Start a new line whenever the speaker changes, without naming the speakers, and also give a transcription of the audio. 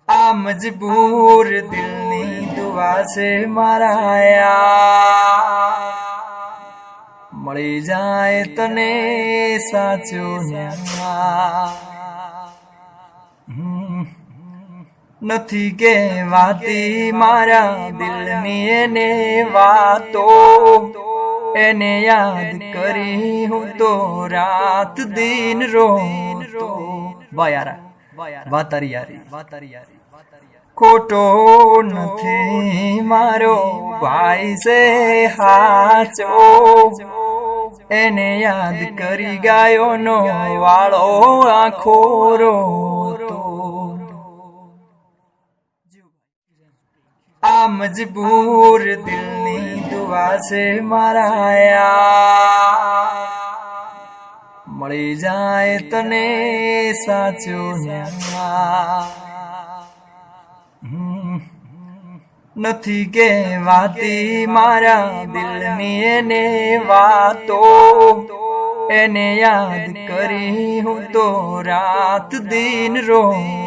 આ મજબૂર દિલની દુઆ છે મારા મળી જાય તને સાચો ન્યાય નથી કહેવાતી મારા દિલની એને વાતો એને યાદ કરી હું તો રાત દિન રોતો વાયારા વાતારી યારી ખોટો નથી મારો ભાઈ છે હાચો એને યાદ કરી ગાયોનો વાળો આખો રોતો આ મજબૂર દિલની દુઆ છે મારા મળી જાય તને સાચો ન્યાય નથી કહેવાતી મારા દિલની એને વાતો એને યાદ કરી હું તો રાત દિન રોતો